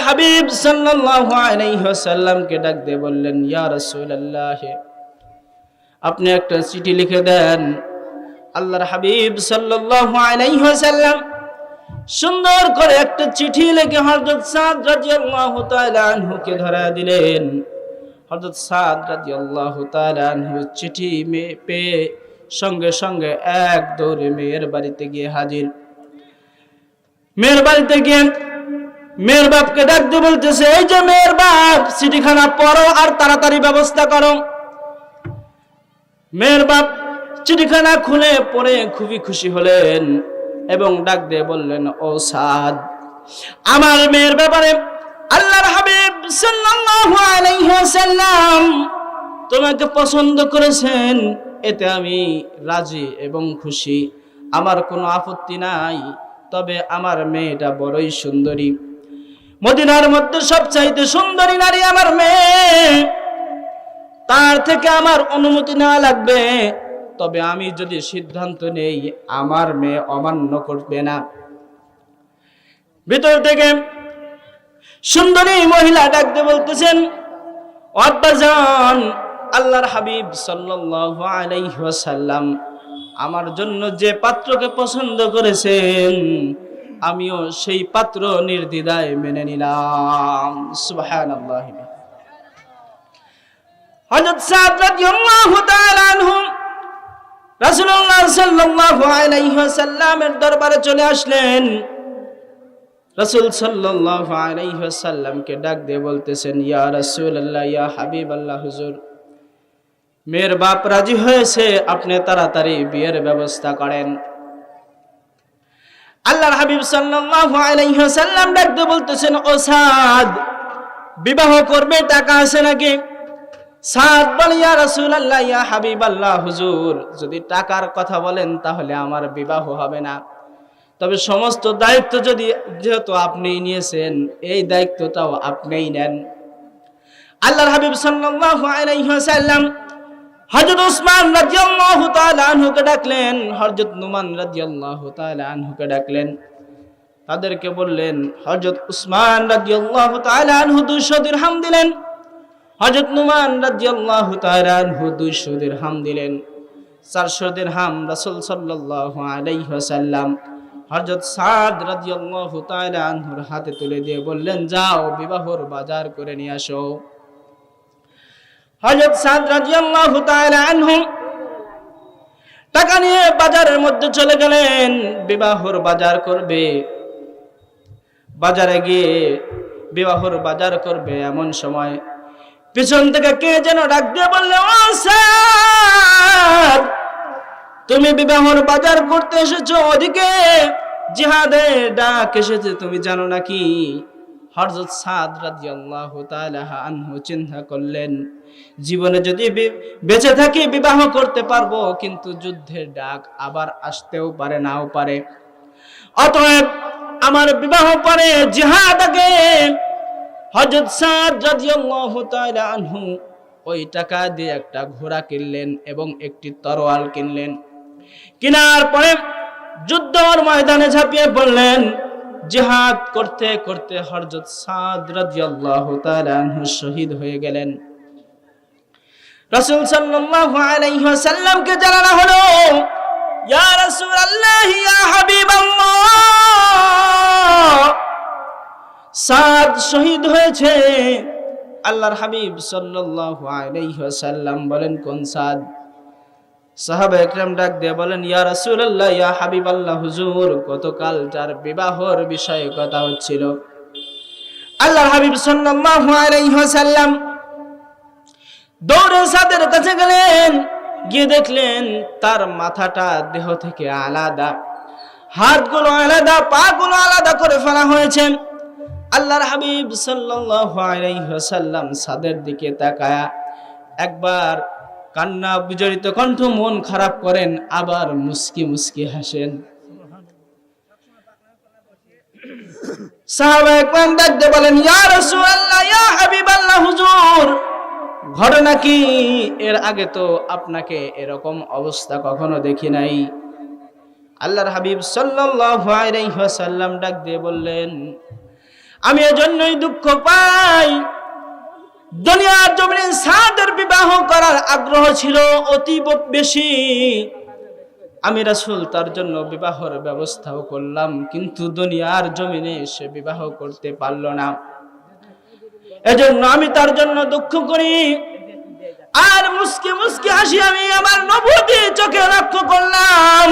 হাবিব সাল্লাল্লাহু আলাইহি ওয়াসাল্লামকে ডাক দিয়ে বললেন, ইয়া রাসূলুল্লাহ, আপনি একটা চিঠি লিখে দেন। আল্লাহর হাবিব সাল্লাল্লাহু আলাইহি ওয়াসাল্লাম সুন্দর করে একটা চিঠি লিখে হযরত সাদ রাদিয়াল্লাহু তাআলা আনহুকে ধরা দিলেন। হযরত সাদ রাদিয়াল্লাহু তাআলা আনহু চিঠি পেয়ে সঙ্গে সঙ্গে এক দৌড়ে মেয়ের বাড়িতে গিয়ে হাজির। মেয়ের বাড়িতে গিয়ে মেয়ের বাপকে ডাক দিয়ে বলতেছে, এই যে মেয়ের বাপ, চিঠিখানা পড়ো আর তাড়াতাড়ি ব্যবস্থা করো। মেয়ের বাপ চিঠিখানা খুলে পড়ে খুবই খুশি হলেন এবং ডাক দিয়ে বললেন, ও সাদ, আমার মেয়ের ব্যাপারে আল্লাহর হাবিব সাল্লাল্লাহু আলাইহি ওয়াসাল্লাম তোমাকে পছন্দ করেছেন, এতে আমি রাজি এবং খুশি, আমার কোনো আপত্তি নাই। তবে আমার মেয়েটা বড়ই সুন্দরী, মদিনার মধ্যে সবচাইতে সুন্দরী নারী আমার মেয়ে, তার থেকে আমার অনুমতি নেওয়া লাগবে। তবে আমি যদি সিদ্ধান্ত নেই, আমার মেয়ে অমান্য করবে না। ভিতর থেকে সুন্দরী মহিলা ডাক দিয়ে বলতেছেন, আব্বাজান, আল্লাহর হাবিব সাল্লাল্লাহু আলাইহি ওয়াসাল্লাম আমার জন্য যে পাত্রকে পছন্দ করেছেন, আমিও সেই পাত্র নির্দ্বিধায় মেনে নিলাম। সুবহানাল্লাহ। হযরত সাদ রাদিয়াল্লাহু তাআলা আনহু রাসূলুল্লাহ সাল্লাল্লাহু আলাইহি ওয়াসাল্লামের দরবারে চলে আসলেন। রাসূল সাল্লাল্লাহু আলাইহি ওয়াসাল্লামকে ডাক দিয়ে বলতেছেন, ইয়া রাসূলুল্লাহ, ইয়া হাবিবাল্লাহ, হুজুর, মেয়ের বাপ রাজি হয়েছে, আপনি তাড়াতাড়ি বিয়ের ব্যবস্থা করেন। আল্লাহর হাবিব সাল্লাল্লাহু আলাইহি ওয়াসাল্লাম ডাক দিয়ে বলতেছেন, ও সাদ, বিবাহ করবে, টাকা আছে নাকি? সাদ বলে, ইয়া রাসূলুল্লাহ, ইয়া হাবিবাল্লাহ, হুজুর, যদি টাকার কথা বলেন তাহলে আমার বিবাহ হবে না। তবে সমস্ত দায়িত্ব যেহেতু আপনিই নিয়েছেন, এই দায়িত্বটাও আপনিই নেন। আল্লাহর হাবিব সাল্লাল্লাহু আলাইহি ওয়াসাল্লাম হযরত উসমান রাদিয়াল্লাহু তাআলা আনহুকে ডাকলেন, হযরত নুমান রাদিয়াল্লাহু তাআলা আনহুকে ডাকলেন। তাদেরকে বললেন, হযরত উসমান রাদিয়াল্লাহু তাআলা আনহু 200 দিরহাম দিলেন, হযরত নুমান রাদিয়াল্লাহু তাআলা আনহু 200 দিরহাম দিলেন। 400 দিরহাম রাসূল সাল্লাল্লাহু আলাইহি ওয়াসাল্লাম হযরত সাদ রাদিয়াল্লাহু তাআলা আনহুর হাতে তুলে দিয়ে বললেন, যাও বিবাহর বাজার করে নিয়ে আসো। হযরত সাদ রাদিয়াল্লাহু তাআলা আনহু টাকা নিয়ে বাজারের মধ্যে চলে গেলেন, বিবাহর বাজার করবে। বাজারে গিয়ে বিবাহর বাজার করবে, এমন সময় পিছন থেকে কে যেন ডাক দিয়ে বললে, ও সাদ, তুমি বিবাহর বাজার করতে এসেছো, ওদিকে জিহাদের ডাক এসেছে, তুমি জানো নাকি? হযরত সাদ রাদিয়াল্লাহু তাআলা আনহু চিন্তা করলেন, জীবনে যদি বেঁচে থাকি বিবাহ করতে পারবো, কিন্তু যুদ্ধের ডাক আবার আসতেও পারে, নাও পারে। অতএব আমার বিবাহ পরে, জিহাদ আগে। হযরত সাদ রাদিয়াল্লাহু তাআলা আনহু ওই টাকা দিয়ে একটা ঘোড়া কিনলেন এবং একটি তরোয়াল কিনলেন। কেনার পরে যুদ্ধের ময়দানে ঝাঁপিয়ে পড়লেন। জিহাদ করতে করতে হযরত সাদ রাদিয়াল্লাহু তাআলা আনহু শহীদ হয়ে গেলেন। রাসূল সাল্লাল্লাহু আলাইহি ওয়াসাল্লামকে জানানো হলো, ইয়া রাসূলুল্লাহ, ইয়া হাবিবাল্লাহ, সাদ শহীদ হয়েছে। আল্লাহর হাবিব সাল্লাল্লাহু আলাইহি ওয়াসাল্লাম বলেন, কোন সাদ? সাহাবা একরাম ডাক দিয়ে বলেন, ইয়া রাসূলুল্লাহ, ইয়া হাবিবাল্লাহ, হুজুর, গতকাল যার বিবাহর বিষয়ে কথা হচ্ছিল। আল্লাহর হাবিব সাল্লাল্লাহু আলাইহি ওয়াসাল্লাম দৌড়ে সাদের কাছে গেলেন, গিয়ে দেখলেন তার মাথাটা দেহ থেকে আলাদা, হাতগুলো আলাদা, পাগুলো আলাদা করে ফেলা হয়েছে। আল্লাহর হাবিব সাল্লাল্লাহু আলাইহি ওয়াসাল্লাম সাদের দিকে তাকায়া একবার কান্না বিজড়িত কণ্ঠ, মন খারাপ করেন, আবার মুস্কি মুস্কি হাসেন। সাহাবা একরাম ডাকতে বলেন, ইয়া রাসূলুল্লাহ, ইয়া হাবিবাল্লাহ, হুজুর, ঘটনা কি? এর আগে তো আপনাকে এরকম অবস্থা কখনো দেখি নাই। আল্লাহর হাবিব সাল্লাল্লাহু আলাইহি ওয়াসাল্লাম ডাক দিয়ে বললেন, আমি এজন্যই দুঃখ পাই, দুনিয়ার জমিনে সাদের বিবাহ করার আগ্রহ ছিল অতীব বেশি। আমি রাসূল তার জন্য বিবাহের ব্যবস্থাও করলাম, কিন্তু দুনিয়ার জমিনে সে বিবাহ করতে পারল না। এজন্য আমি তার জন্য দুঃখ করি। আর মুস্কি মুস্কি হাসি আমি আমার নবুয়তি চোখে লক্ষ্য করলাম,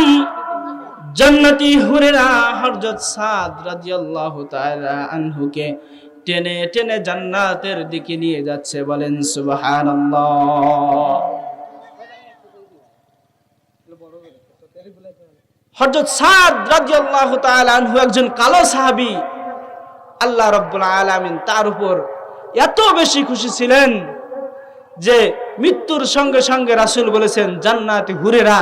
জান্নাতি হুরেরা হযরত সাদ রাদিয়াল্লাহু তাআলা আনহুকে টেনে টেনে জান্নাতের দিকে নিয়ে যাচ্ছে। বলেন সুবহানাল্লাহ। হযরত সাদ রাদিয়াল্লাহু তাআলা আনহু একজন কালো সাহাবী। আল্লাহ রাব্বুল আলামিন তার উপর এত বেশি খুশি ছিলেন যে মৃত্যুর সঙ্গে সঙ্গে রাসূল বলেছেন জান্নাতি হুরেরা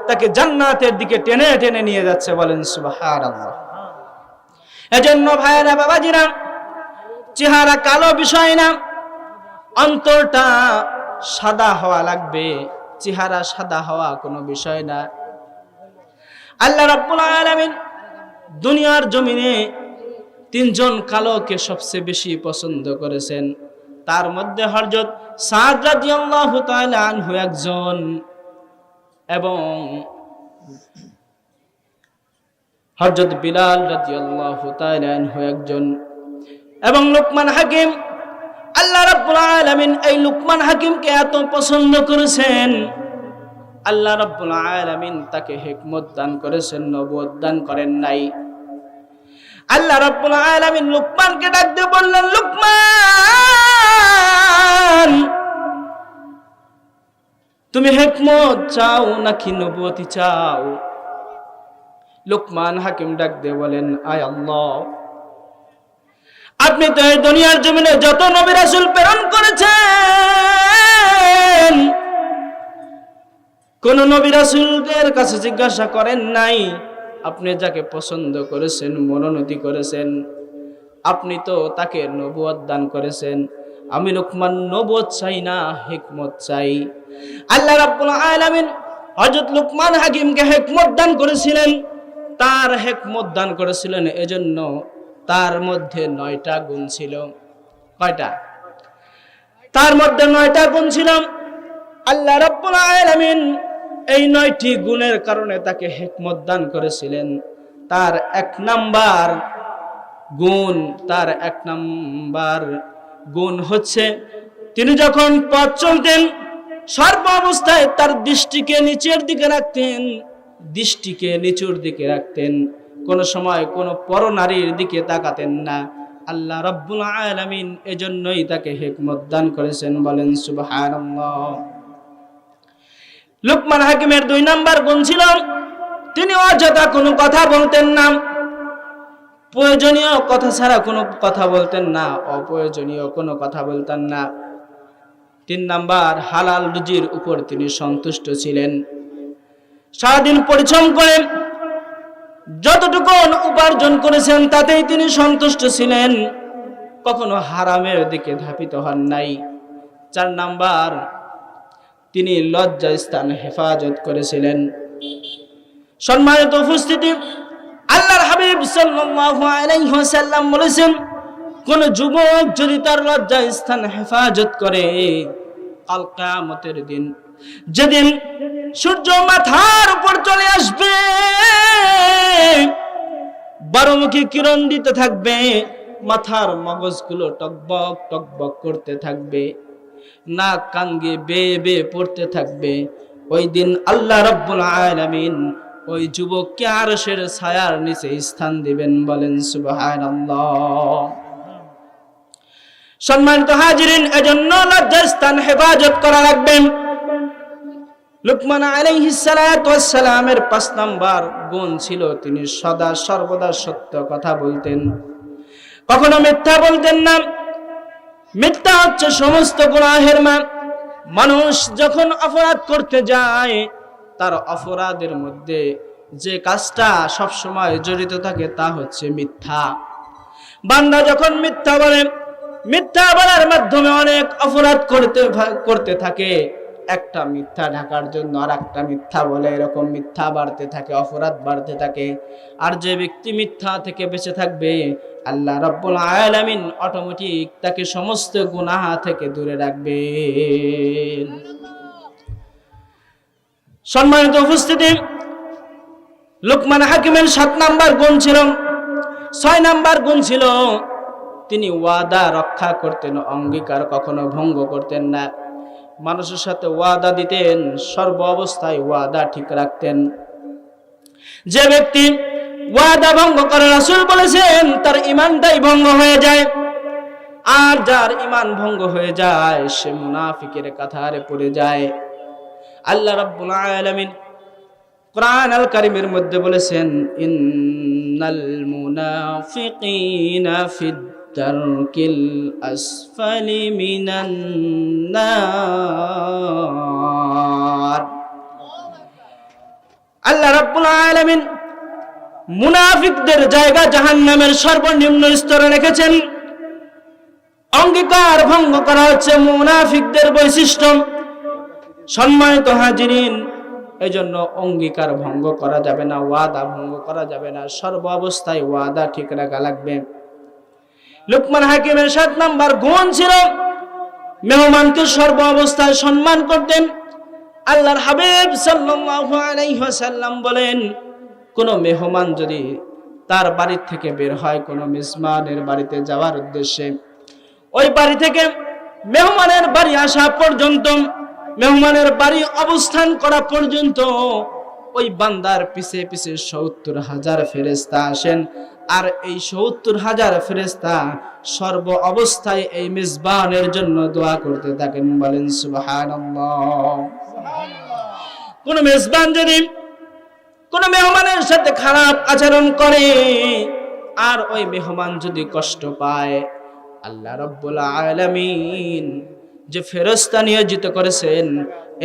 তাকে জান্নাতের দিকে টেনে টেনে নিয়ে যাচ্ছে। বলেন সুবহানাল্লাহ। এজন্য ভাইরা বাবাজিরা, চেহারা কালো বিষয় না, অন্তরটা সাদা হওয়া লাগবে। চেহারা সাদা হওয়া কোনো বিষয় না। আল্লাহ রাব্বুল আলামিন দুনিয়ার জমিনে তিনজন কালোকে সবচেয়ে বেশি পছন্দ করেছেন। তার মধ্যে হযরত সাদ রাদিয়াল্লাহু তাআলা আনহু একজন, এবং হযরত বিলাল রাদিয়াল্লাহু তাআলা আনহু একজন, এবং লুকমান হাকিম। আল্লাহ রাব্বুল আলামিন এই লুকমান হাকিমকে এত পছন্দ করেছেন, আল্লাহ রাব্বুল আলামিন তাকে হিকমত দান করেছেন, নবুয়ত দান করেন নাই। আল্লাহ রাব্বুল আলামিন লুকমানকে ডাক দিয়ে বললেন, লুকমান, তুমি হিকমত চাও নাকি নবুয়তি চাও? লুকমান হাকিম ডাক দিয়ে বলেন, আয় আল্লাহ, আপনি তো এই দুনিয়ার জমিনে যত নবী রাসূল প্রেরণ করেছেন, কোন নবী রাসূলের কাছে জিজ্ঞাসা করেন নাই। আপনি যাকে পছন্দ করেছেন, মনোনীত করেছেন, আপনি তো তাকে নবুয়ত দান করেছেন। আমি লুকমান নবুয়ত চাই না, হিকমত চাই। আল্লাহ রাব্বুল আলামিন হযরত লুকমান হাকিমকে হিকমত দান করেছিলেন। তার হিকমত দান করেছিলেন এজন্য তার মধ্যে 9টা গুণ ছিল। কয়টা? তার মধ্যে 9টা গুণ ছিল। আল্লাহ রাব্বুল আলামিন এই 9টি গুণের কারণে তাকে হিকমত দান করেছিলেন। তার এক নাম্বার গুণ হচ্ছে, তিনি যখন পথ চলতেন সর্ব অবস্থায় তার দৃষ্টিকে নিচের দিকে রাখতেন। কোন সময় কোন পরনারীর দিকে তাকাতেন না। আল্লাহ রাব্বুল আলামিন এজন্যই তাকে হিকমত দান করেছেন। বলেন সুবহানাল্লাহ। লুকমান হাকিমের 2 নাম্বার গুণ ছিল, তিনি অযথা কোনো কথা বলতেন না। প্রয়োজনীয় কথা ছাড়া কোনো কথা বলতেন না, অপ্রয়োজনীয় কোনো কথা বলতেন না। 3 নাম্বার, হালাল রুজির উপর তিনি সন্তুষ্ট ছিলেন। সারাদিন পরিশ্রম করে যতটুকু উপার্জন করেছেন তাতেই তিনি সন্তুষ্ট ছিলেন, কখনো হারামের দিকে ধাবিত হন নাই। 4 নাম্বার, তিনি লজ্জাস্থান হেফাজত করেছিলেন। সম্মানিত উপস্থিতি, আল্লাহর হাবিব সাল্লাল্লাহু আলাইহি ওয়াসাল্লাম বলেছেন, কোন যুবক যদি তার লজ্জাস্থান হেফাজত করে, কাল কিয়ামতের দিন, যেদিন সূর্য মাথার উপর চলে আসবে, 12মুখী কিরণ দিতে থাকবে, মাথার মগজগুলো টকবক টকবক করতে থাকবে, নাক কান দিয়ে বেয়ে বেয়ে পড়তে থাকবে, ওই দিন আল্লাহ রাব্বুল আলামিন ওই যুবককে আরশের ছায়ার নিচে স্থান দিবেন। বলেন সুবহানাল্লাহ। সম্মানিত হাজিরিন, এজন্য লজ্জার স্থান হেফাজত করা লাগবে। লুকমান আলাইহিস সালাতু ওয়াস সালামের 5 নাম্বার গুণ ছিল, তিনি সদা সর্বদা সত্য কথা বলতেন, কখনো মিথ্যা বলতেন না। মিথ্যা হচ্ছে সমস্ত গুনাহের মা। মানুষ যখন অপরাধ করতে যায়, তার অপরাধের মধ্যে যে কাজটা সব সময় জড়িত থাকে তা হচ্ছে মিথ্যা। বান্দা যখন মিথ্যা বলে, মিথ্যা বলার মাধ্যমে অনেক অপরাধ করতে থাকে। একটা মিথ্যা ঢাকার জন্য আর একটা মিথ্যা বলে, এরকম মিথ্যা বাড়তে থাকে, অপরাধ বাড়তে থাকে। আর যে ব্যক্তি মিথ্যা থেকে বেঁচে থাকবে, আল্লাহ রাব্বুল আলামিন অটোমেটিক তাকে সমস্ত গুনাহ থেকে দূরে রাখবেন। সম্মানিত উপস্থিতি, লুকমান হাকিমের 7 নাম্বার গুণ ছিল, 6 নাম্বার গুণ ছিল, তিনি ওয়াদা রক্ষা করতেন, অঙ্গীকার কখনো ভঙ্গ করতেন না। মানুষের সাথে ওয়াদা দিতেন, সর্ব অবস্থায় ওয়াদা ঠিক রাখতেন। যে ব্যক্তি ওয়াদা ভঙ্গ করে, রাসূল বলেছেন তার ঈমানটাই ভঙ্গ হয়ে যায়। আর যার ঈমান ভঙ্গ হয়ে যায় সে মুনাফিকের কাতারে পড়ে যায়। আল্লাহ রাব্বুল আলামিন কুরআন আল কারীমের মধ্যে বলেছেন, ইন্নাল মুনাফিকিনা ফিদ দারকিল আসফালি মিনান নার। আল্লাহ রাব্বুল আলামিন মুনাফিকদের জায়গা জাহান্নামের সর্বনিম্ন স্তরে রেখেছেন। অঙ্গীকার ভঙ্গ করা হচ্ছে মুনাফিকদের বৈশিষ্ট্য। সম্মানিত হাজিরিন, এজন্য অঙ্গীকার ভঙ্গ করা যাবে না, ওয়াদা ভঙ্গ করা যাবে না, সর্ব অবস্থায় ওয়াদা ঠিক রাখা লাগবে। লুকমান হাকিমের 7 নাম্বার গুণ ছিল মেহমানকে সর্ব অবস্থায় সম্মান করতেন। আল্লাহর হাবিব সাল্লাল্লাহু আলাইহি ওয়াসাল্লাম বলেন, কোন মেহমান যদি তার বাড়ি থেকে বের হয় কোন মেজবানের বাড়িতে যাওয়ার উদ্দেশ্যে, ওই বাড়ি থেকে মেহমানের বাড়ি আসা পর্যন্ত, মেহমানের বাড়ি অবস্থান করা পর্যন্ত ওই বান্দার পিছে পিছে ৭০,০০০ ফেরেশতা আসেন। আর এই ৭০,০০০ ফেরেশতা সর্ব অবস্থায় এই মেজবানের জন্য দোয়া করতে থাকেন। বলেন সুবহানাল্লাহ। কোন মেজবান যদি কোন মেহমানের সাথে খারাপ আচরণ করে আর ওই মেহমান যদি কষ্ট পায়, আল্লাহ রাব্বুল আলামিন যে ফেরেশতা নিয়োজিত করেছেন,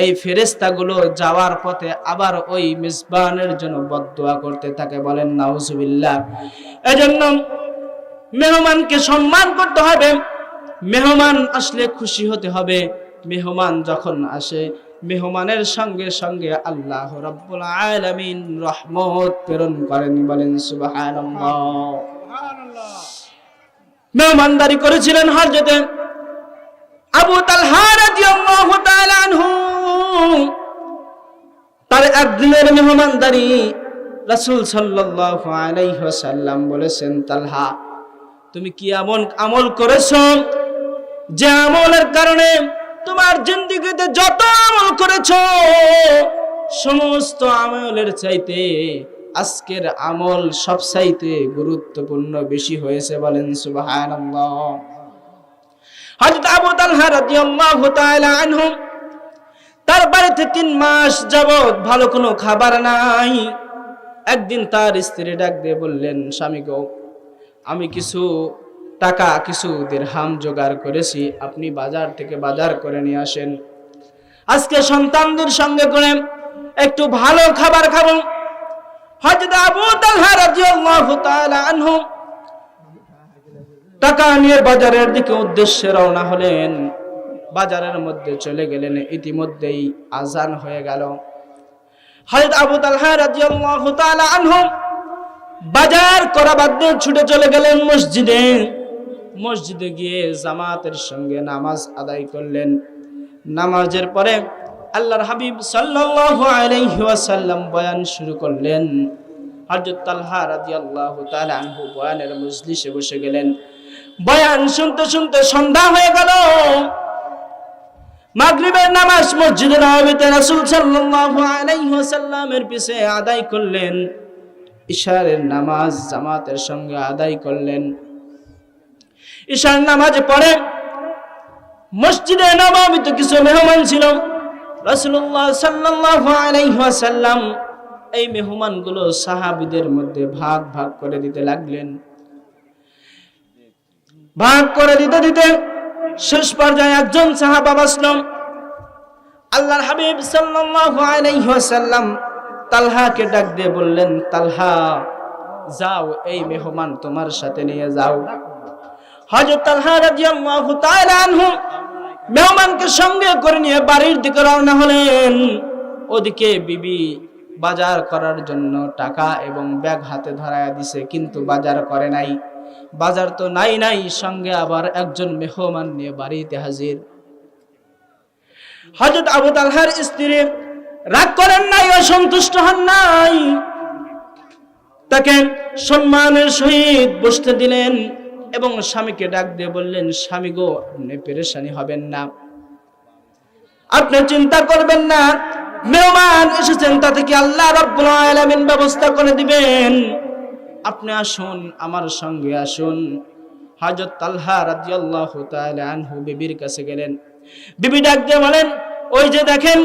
এই ফেরেশতাগুলো যাওয়ার পথে আবার ওই মেজবানের জন্য বদদুয়া করতে থাকে। বলেন নাউজুবিল্লাহ। এজন্য মেহমানকে সম্মান করতে হবে, মেহমান আসলে খুশি হতে হবে। মেহমান যখন আসে, মেহমানের সঙ্গে সঙ্গে আল্লাহ রাব্বুল আলামিন রহমত প্রেরণ করেন। বলেন সুবহানাল্লাহ। মেহমানদারি করেছিলেন হযরত আবু তালহা রাদিয়াল্লাহু তাআলা আনহু। তার একদিনের মেহমানদারি রাসূল সাল্লাল্লাহু আলাইহি ওয়াসাল্লাম বলেছেন, তালহা তুমি কি এমন আমল করেছো যে আমলের কারণে তোমার জিন্দেগিতে যত আমল করেছো সমস্ত আমলের চাইতে আজকের আমল সবচাইতে গুরুত্বপূর্ণ বেশি হয়েছে। বলেন সুবহানাল্লাহ। হযরত আবু তালহা রাদিয়াল্লাহু তাআলা আনহু তার বাড়িতে 3 মাস যাবত ভালো কোনো খাবার নাই। একদিন তার স্ত্রী ডাক দিয়ে বললেন, স্বামী গো, আমি কিছু টাকা, কিছু দিরহাম জোগাড় করেছি, আপনি বাজার থেকে বাজার করে নিয়ে আসেন, আজকে সন্তানদের সঙ্গে করে একটু ভালো খাবার খাবো। হযরত আবু তালহা রাদিয়াল্লাহু তাআলা আনহু টাকা নিয়ে বাজারের দিকে উদ্দেশ্যে রওনা হলেন। বাজারের মধ্যে চলে গেলেন, ইতিমধ্যেই আজান হয়ে গেল। হযরত আবু তালহা রাদিয়াল্লাহু তাআলা আনহু বাজার করা বাদ দিয়ে ছুটে চলে গেলেন মসজিদে। মসজিদে গিয়ে জামাতের সঙ্গে নামাজ আদায় করলেন। নামাজের পরে আল্লাহর হাবিব সাল্লাল্লাহু আলাইহি ওয়াসাল্লাম বয়ান শুরু করলেন। হযরত তালহা রাদিয়াল্লাহু তাআলা আনহু বয়ানের মজলিসে বসে গেলেন। বয়ান শুনতে শুনতে সন্ধ্যা হয়ে গেল। মাগরিবের নামাজ মসজিদে নববীতে রাসূল সাল্লাল্লাহু আলাইহি ওয়াসাল্লামের পিছে আদায় করলেন। ইশারের নামাজ জামাতের সঙ্গে আদায় করলেন। ইশার নামাজ পড়ে মসজিদে নববীতে কিছু মেহমান ছিল। রাসূলুল্লাহ সাল্লাল্লাহু আলাইহি ওয়াসাল্লাম এই মেহমানগুলো সাহাবীদের মধ্যে ভাগ ভাগ করে দিতে লাগলেন। ভাগ করে দিতে দিতে শেষ পর্যায়ে একজন সাহাবা বাঁচলেন। আল্লাহর হাবিব সাল্লাল্লাহু আলাইহি ওয়াসাল্লাম তালহাকে ডাক দিয়ে বললেন, তালহা যাও, এই মেহমান তোমার সাথে নিয়ে যাও। হযরত তালহা রাদিয়াল্লাহু তাআলা আনহু মেহমানকে সঙ্গে করে নিয়ে বাড়ির দিকে রওনা হলেন। ওদিকে বিবি বাজার করার জন্য টাকা এবং ব্যাগ হাতে ধরায়া দিছে, কিন্তু বাজার করে নাই। বাজার তো নাই, সঙ্গে আবার একজন মেহমান নিয়ে বাড়িতে হাজির। হযরত আবু তালহার স্ত্রী রাগ করেন নাই, অসন্তুষ্ট হন নাই, তাকে সম্মানের সহিত বসতে দিলেন এবং স্বামীকে ডাক দিয়ে বললেন, স্বামী গো, আপনি পেরেশানি হবেন না, আপনি চিন্তা করবেন না, মেহমান এসেছেন, তাতে কি আল্লাহ রাব্বুল আলামিন ব্যবস্থা করে দিবেন। আপনি আসুন, আমার সঙ্গে আসুন। হযরত তালহা রাদিয়াল্লাহু তাআলা আনহু বিবির কাছে গেলেন। বিবি ডাক দিয়ে বলেন, ওই যে দেখেন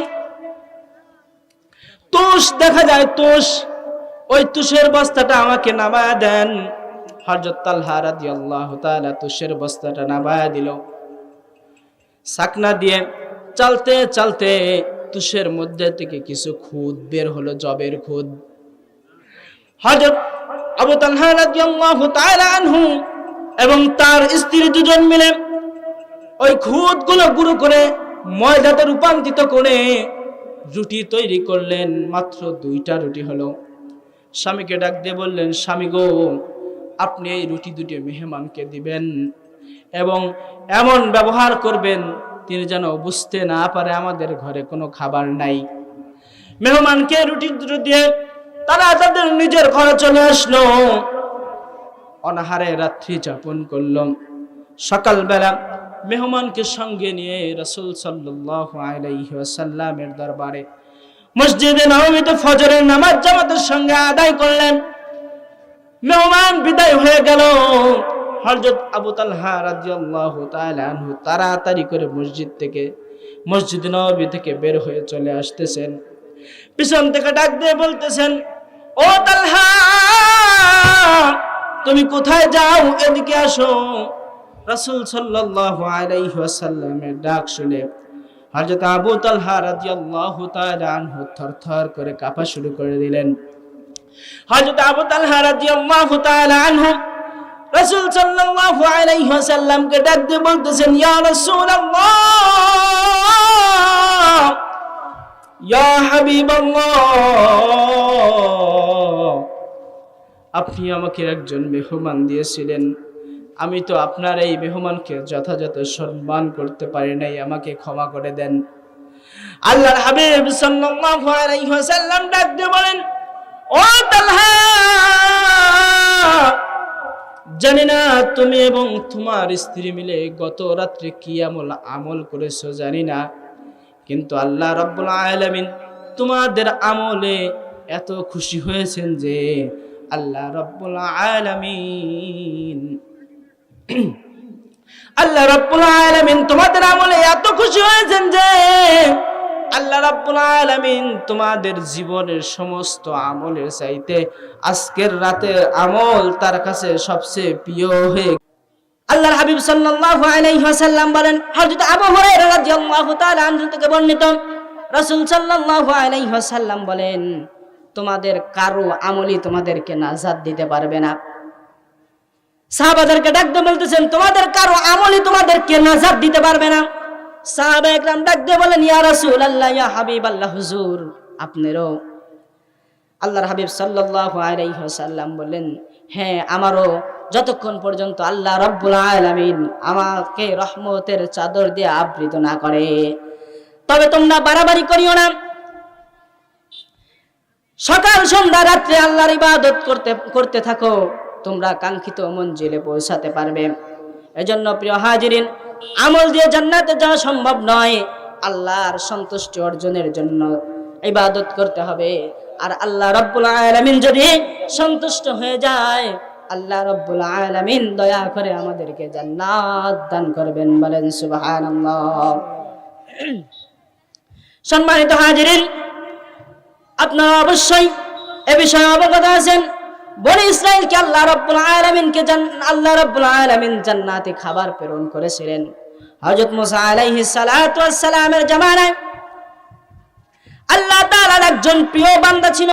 তুষ দেখা যায়, তুষ, ওই তুষের বস্তাটা আমাকে নামায়া দেন। হযরত তালহা রাদিয়াল্লাহু তাআলা তুষের বস্তাটা নামায়া দিল। সাকনা দিয়ে চলতে চলতে তুষের মধ্যে থেকে কিছু খুদ বের হলো, জবের খুদ। হযরত আবু তালহা রাদিয়াল্লাহু তাআলা আনহু এবং তার স্ত্রী দুজন মিলে ওই খুদগুলো গুঁড়ো করে ময়দাতে রূপান্তরিত করে রুটি তৈরি করলেন। মাত্র 2টা রুটি হলো। স্বামীকে ডাক দিয়ে বললেন, স্বামী গো, আপনি এই রুটি দুটি মেহমানকে দিবেন এবং এমন ব্যবহার করবেন তিনি যেন বুঝতে না পারে আমাদের ঘরে কোনো খাবার নাই। মেহমানকে রুটি দুটো দিয়ে তারা তাদের নিজের ঘরে চলে আসলো। অনাহারে রাত্রি যাপন করল। সকালবেলা মেহমানকে সঙ্গে নিয়ে রাসূল সাল্লাল্লাহু আলাইহি ওয়াসাল্লামের দরবারে মসজিদে নববীতে ফজরের নামাজ জামাতের সঙ্গে আদায় করলেন। মেহমান বিদায় হয়ে গেল। হযরত আবু তালহা রাদিয়াল্লাহু তাআলা আনহু তাড়াতাড়ি করে মসজিদ নববী থেকে বের হয়ে চলে আসতেছেন। পিছন থেকে ডাক দিয়ে বলতেছেন, ও তালহা, তুমি কোথায় যাও, এদিকে আসো। রাসূল সাল্লাল্লাহু আলাইহি ওয়াসাল্লামের ডাক শুনে হযরত আবু তালহা রাদিয়াল্লাহু তাআলা আনহু থরথর করে কাঁপা শুরু করে দিলেন। হযরত আবু তালহা রাদিয়াল্লাহু তাআলা আনহু রাসূল সাল্লাল্লাহু আলাইহি ওয়াসাল্লামকে ডাক দিয়ে বলতেছেন, ইয়া রাসূলুল্লাহ, ইয়া হাবিবাল্লাহ, আপনি আমাকে একজন মেহমান দিয়েছিলেন, আমি তো আপনার এই মেহমানকে যথাযথ সম্মান করতে পারি নাই, আমাকে ক্ষমা করে দেন। আল্লাহর হাবিব সাল্লাল্লাহু আলাইহি ওয়াসাল্লাম ডাক দিয়ে বলেন, ও তালহা, জানি না তুমি এবং তোমার স্ত্রী মিলে গত রাত্রে কি আমল করেছো জানি না, কিন্তু আল্লাহ রাব্বুল আলামিন তোমাদের আমলে এত খুশি হয়েছেন যে আল্লাহ রাব্বুল আলামিন তোমাদের আমলে এত খুশি হয়েছেন যে আল্লাহ রাব্বুল আলামিন তোমাদের জীবনের সমস্ত আমলের চাইতে আজকের রাতের আমল তার কাছে সবচেয়ে প্রিয় হয়ে। আল্লাহর হাবিব সাল্লাল্লাহু আলাইহি ওয়াসাল্লাম বলেন, হযরত আবু হুরায়রা রাদিয়াল্লাহু তাআলা আনহু থেকে বর্ণিত, রাসূল সাল্লাল্লাহু আলাইহি ওয়াসাল্লাম বলেন, তোমাদের কারো আমলই তোমাদেরকে নাজাত দিতে পারবে না। সাহাবাদেরকে ডাক দিয়ে বলতেছেন, তোমাদের কারো আমলই তোমাদেরকে নাজাত দিতে পারবে না। সাহাবা একরাম ডাক দিয়ে বলেন, ইয়া রাসূলুল্লাহ, ইয়া হাবিবাল্লাহ, হুজুর আপনারও। আল্লাহর হাবিব সাল্লাল্লাহু আলাইহি ওয়াসাল্লাম বললেন, হ্যাঁ, আমারও, যতক্ষণ পর্যন্ত আল্লাহ রাব্বুল আলামিন আমাকে রহমতের চাদর দিয়ে আবৃত না করে। তবে তোমরা বাড়াবাড়ি করিও না। সকাল সন্ধ্যা রাত্রে আল্লাহর ইবাদত করতে থাকো, তোমরা কাঙ্ক্ষিত মঞ্জিলে পৌঁছাতে পারবে। এজন্য প্রিয় হাজিরিন, আমল দিয়ে জান্নাতে যাওয়া সম্ভব নয়। আল্লাহর সন্তুষ্টি অর্জনের জন্য ইবাদত করতে হবে। আর আল্লাহ রাব্বুল আলামিন যদি সন্তুষ্ট হয়ে যায়, আল্লাহ রাব্বুল আলামিন দয়া করে আমাদেরকে জান্নাত দান করবেন। বলেন সুবহানাল্লাহ। সম্মানিত হাজিরিন, আপনারা অবশ্যই এ বিষয়ে অবগত আছেন, বনি ইসরাইলকে আল্লাহ রাব্বুল আলামিন জান্নাতে খাবার প্রেরণ করেছিলেন। হযরত মুসা আলাইহিস সালাতু ওয়াস সালামের জামানায় আল্লাহ তাআলার একজন প্রিয় বান্দা ছিল।